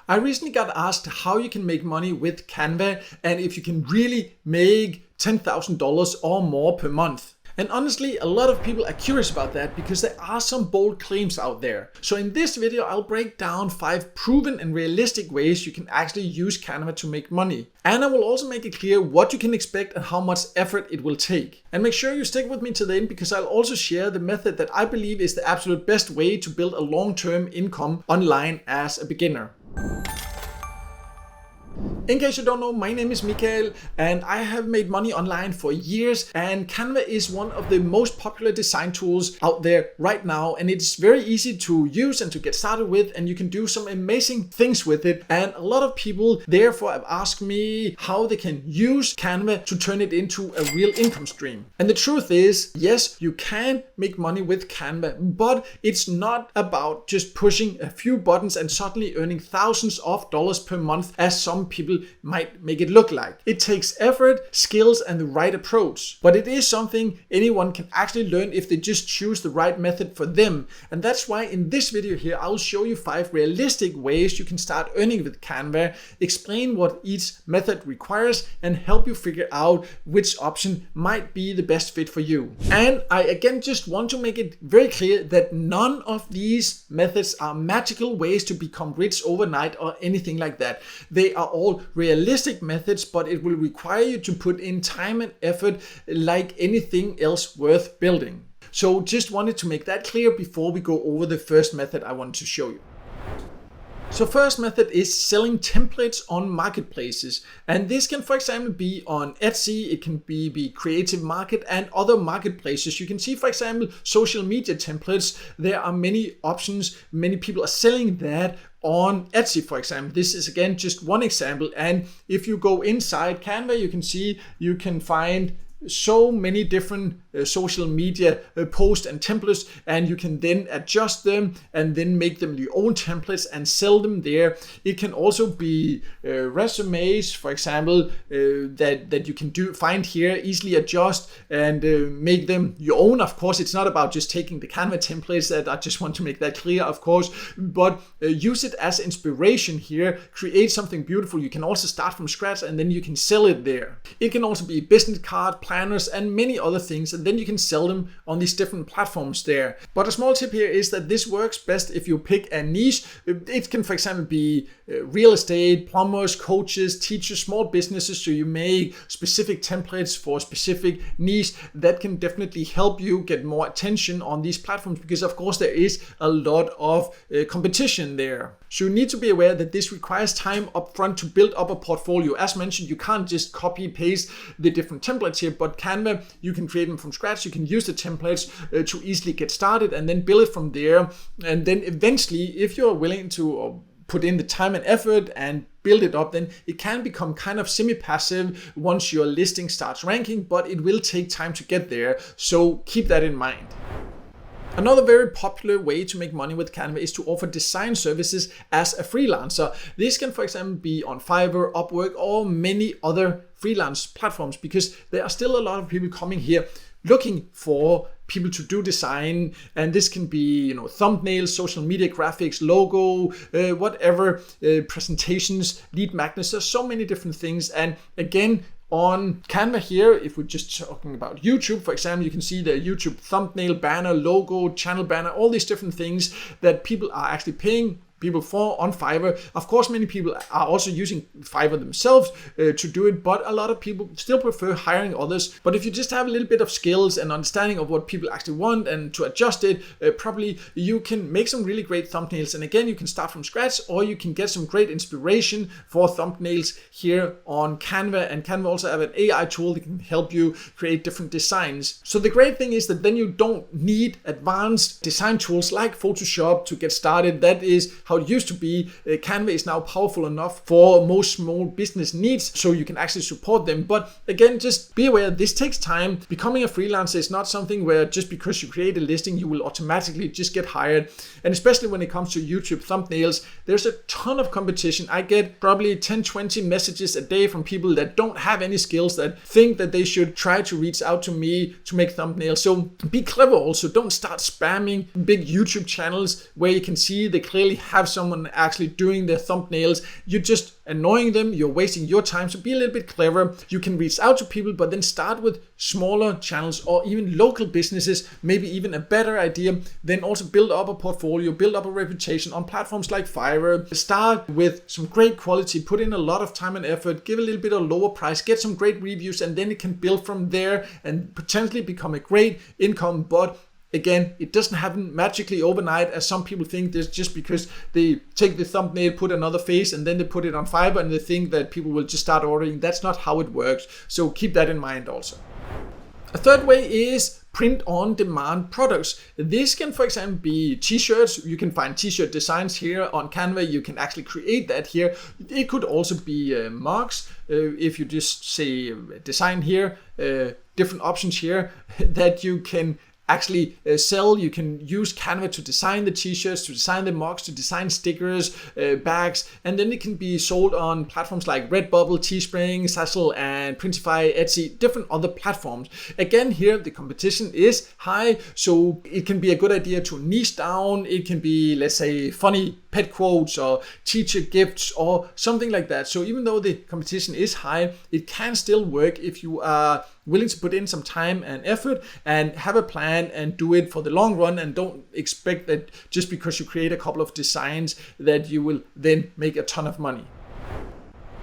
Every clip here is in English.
I recently got asked how you can make money with Canva and if you can really make $10,000 or more per month. And honestly, a lot of people are curious about that because there are some bold claims out there. So in this video, I'll break down 5 proven and realistic ways you can actually use Canva to make money. And I will also make it clear what you can expect and how much effort it will take. And make sure you stick with me to the end because I'll also share the method that I believe is the absolute best way to build a long-term income online as a beginner. In case you don't know, my name is Mikael and I have made money online for years, and Canva is one of the most popular design tools out there right now, and it's very easy to use and to get started with, and you can do some amazing things with it. And a lot of people therefore have asked me how they can use Canva to turn it into a real income stream. And the truth is, yes, you can make money with Canva, but it's not about just pushing a few buttons and suddenly earning thousands of dollars per month as some people might make it look like. It takes effort, skills, and the right approach. But it is something anyone can actually learn if they just choose the right method for them. And that's why in this video here, I'll show you 5 realistic ways you can start earning with Canva, explain what each method requires, and help you figure out which option might be the best fit for you. And I again just want to make it very clear that none of these methods are magical ways to become rich overnight or anything like that. They are all realistic methods, but it will require you to put in time and effort like anything else worth building. So just wanted to make that clear before we go over the first method I wanted to show you. So first method is selling templates on marketplaces. And this can, for example, be on Etsy, it can be Creative Market and other marketplaces. You can see, for example, social media templates. There are many options. Many people are selling that on Etsy, for example. This is again just one example. And if you go inside Canva, you can see you can find so many different social media posts and templates, and you can then adjust them and then make them your own templates and sell them there. It can also be resumes, for example, that you can find here, easily adjust and make them your own. Of course, it's not about just taking the Canva templates. That I just want to make that clear, of course, but use it as inspiration here. Create something beautiful. You can also start from scratch and then you can sell it there. It can also be business card, planners, and many other things, and then you can sell them on these different platforms there. But a small tip here is that this works best if you pick a niche. It can, for example, be real estate, plumbers, coaches, teachers, small businesses. So you make specific templates for a specific niche. That can definitely help you get more attention on these platforms because, of course, there is a lot of competition there. So you need to be aware that this requires time upfront to build up a portfolio. As mentioned, you can't just copy paste the different templates here, but Canva, you can create them from scratch. You can use the templates to easily get started and then build it from there. And then eventually, if you're willing to put in the time and effort and build it up, then it can become kind of semi-passive once your listing starts ranking, but it will take time to get there. So keep that in mind. Another very popular way to make money with Canva is to offer design services as a freelancer. This can, for example, be on Fiverr, Upwork, or many other freelance platforms because there are still a lot of people coming here looking for people to do design, and this can be, thumbnails, social media graphics, logo, whatever, presentations, lead magnets. There's so many different things, and again, on Canva here, if we're just talking about YouTube, for example, you can see the YouTube thumbnail, banner, logo, channel banner, all these different things that people are actually paying people for on Fiverr. Of course, many people are also using Fiverr themselves to do it, but a lot of people still prefer hiring others. But if you just have a little bit of skills and understanding of what people actually want and to adjust it properly, you can make some really great thumbnails. And again, you can start from scratch, or you can get some great inspiration for thumbnails here on Canva. And Canva also have an AI tool that can help you create different designs. So the great thing is that then you don't need advanced design tools like Photoshop to get started. That is how it used to be. Canva is now powerful enough for most small business needs, so you can actually support them. But again, just be aware this takes time. Becoming a freelancer is not something where just because you create a listing, you will automatically just get hired. And especially when it comes to YouTube thumbnails, there's a ton of competition. I get probably 10-20 messages a day from people that don't have any skills, that think that they should try to reach out to me to make thumbnails. So be clever also. Don't start spamming big YouTube channels where you can see they clearly have have someone actually doing their thumbnails. You're just annoying them, you're wasting your time. So be a little bit clever. You can reach out to people, but then start with smaller channels or even local businesses, maybe even a better idea. Then also build up a portfolio, build up a reputation on platforms like Fiverr. Start with some great quality, put in a lot of time and effort, give a little bit of lower price, get some great reviews, and then it can build from there and potentially become a great income. But again, it doesn't happen magically overnight, as some people think. This just because they take the thumbnail, put another face, and then they put it on Fiverr and they think that people will just start ordering. That's not how it works. So keep that in mind also. A third way is print on demand products. This can, for example, be t-shirts. You can find t-shirt designs here on Canva. You can actually create that here. It could also be mugs. If you just say design here, different options here that you can actually sell. You can use Canva to design the t-shirts, to design the mugs, to design stickers, bags, and then it can be sold on platforms like Redbubble, Teespring, Zazzle, and Printify, Etsy, different other platforms. Again, here the competition is high, so it can be a good idea to niche down. It can be, let's say, funny pet quotes or teacher gifts or something like that. So even though the competition is high, it can still work if you are willing to put in some time and effort and have a plan and do it for the long run, and don't expect that just because you create a couple of designs that you will then make a ton of money.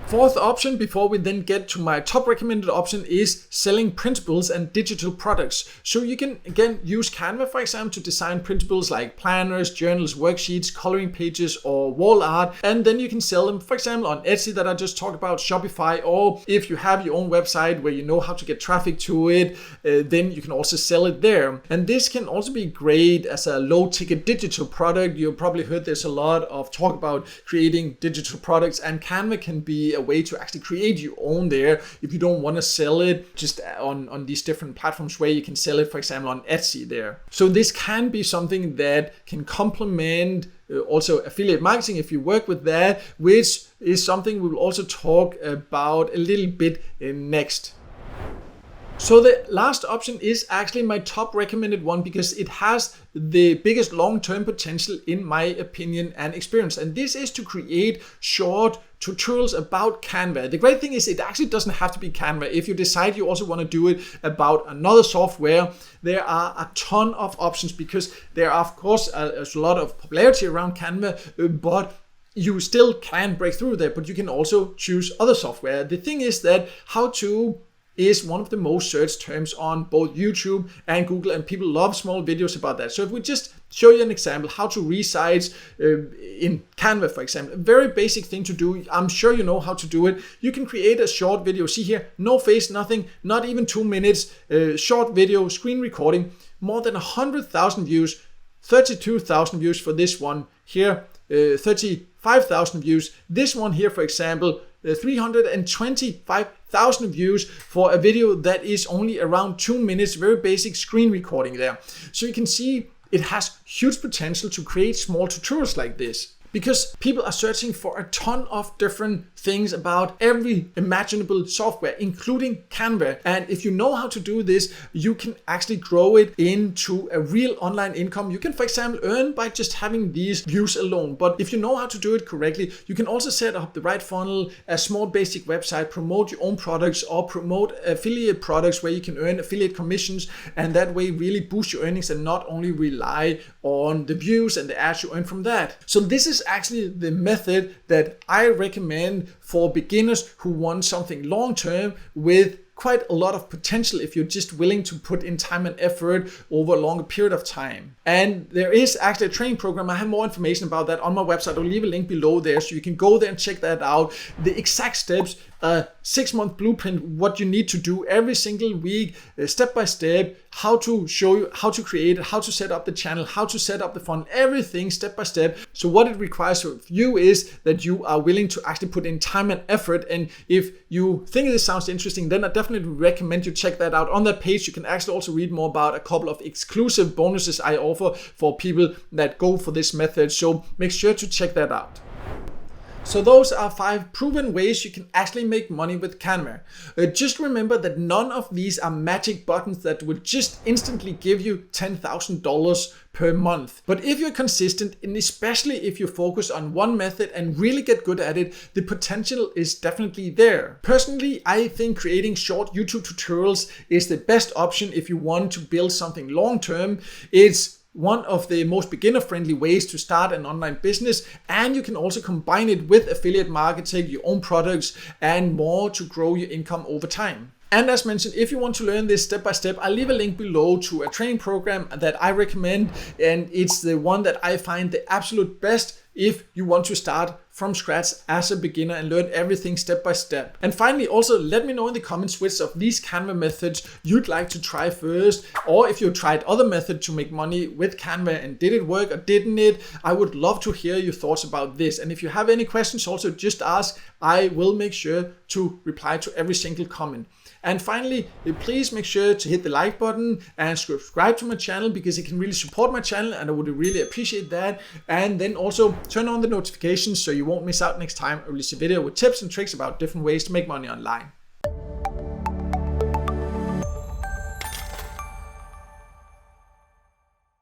Fourth option, before we then get to my top recommended option, is selling printables and digital products. So you can again use Canva, for example, to design printables like planners, journals, worksheets, coloring pages, or wall art, and then you can sell them, for example, on Etsy that I just talked about, Shopify, or if you have your own website where you know how to get traffic to it, then you can also sell it there. And this can also be great as a low-ticket digital product. You probably heard there's a lot of talk about creating digital products, and Canva can be a way to actually create your own there if you don't want to sell it just on these different platforms where you can sell it, for example, on Etsy there. So this can be something that can complement also affiliate marketing if you work with that, which is something we will also talk about a little bit next. So the last option is actually my top recommended one because it has the biggest long-term potential in my opinion and experience. And this is to create short tutorials about Canva. The great thing is it actually doesn't have to be Canva. If you decide you also want to do it about another software, there are a ton of options because there are, of course, a lot of popularity around Canva, but you still can break through there, but you can also choose other software. The thing is that how to is one of the most searched terms on both YouTube and Google, and people love small videos about that. So if we just show you an example, how to resize in Canva, for example, a very basic thing to do. I'm sure you know how to do it. You can create a short video. See here, no face, nothing, not even 2 minutes, short video, screen recording, more than 100,000 views, 32,000 views for this one here, 35,000 views. This one here, for example, 325,000 views for a video that is only around 2 minutes, very basic screen recording there. So you can see it has huge potential to create small tutorials like this, because people are searching for a ton of different things about every imaginable software, including Canva. And if you know how to do this, you can actually grow it into a real online income. You can, for example, earn by just having these views alone. But if you know how to do it correctly, you can also set up the right funnel, a small basic website, promote your own products or promote affiliate products where you can earn affiliate commissions, and that way really boost your earnings and not only rely on the views and the ads you earn from that. So this is actually the method that I recommend for beginners who want something long-term with quite a lot of potential if you're just willing to put in time and effort over a longer period of time. And there is actually a training program. I have more information about that on my website. I'll leave a link below there so you can go there and check that out. The exact steps, 6-month blueprint, what you need to do every single week, step by step, how to show you how to create it, how to set up the channel, how to set up the funnel, everything step by step. So what it requires of you is that you are willing to actually put in time and effort. And if you think this sounds interesting, then I definitely recommend you check that out. On that page, you can actually also read more about a couple of exclusive bonuses I offer for people that go for this method. So make sure to check that out. So those are 5 proven ways you can actually make money with Canva. Just remember that none of these are magic buttons that will just instantly give you $10,000 per month. But if you're consistent, and especially if you focus on one method and really get good at it, the potential is definitely there. Personally, I think creating short YouTube tutorials is the best option if you want to build something long term. It's one of the most beginner-friendly ways to start an online business, and you can also combine it with affiliate marketing, your own products, and more to grow your income over time. And as mentioned, if you want to learn this step by step, I'll leave a link below to a training program that I recommend, and it's the one that I find the absolute best if you want to start from scratch as a beginner and learn everything step by step. And finally, also let me know in the comments which of these Canva methods you'd like to try first, or if you tried other methods to make money with Canva and did it work or didn't it. I would love to hear your thoughts about this. And if you have any questions, also just ask. I will make sure to reply to every single comment. And finally, please make sure to hit the like button and subscribe to my channel, because it can really support my channel and I would really appreciate that. And then also turn on the notifications so you won't miss out next time I release a video with tips and tricks about different ways to make money online.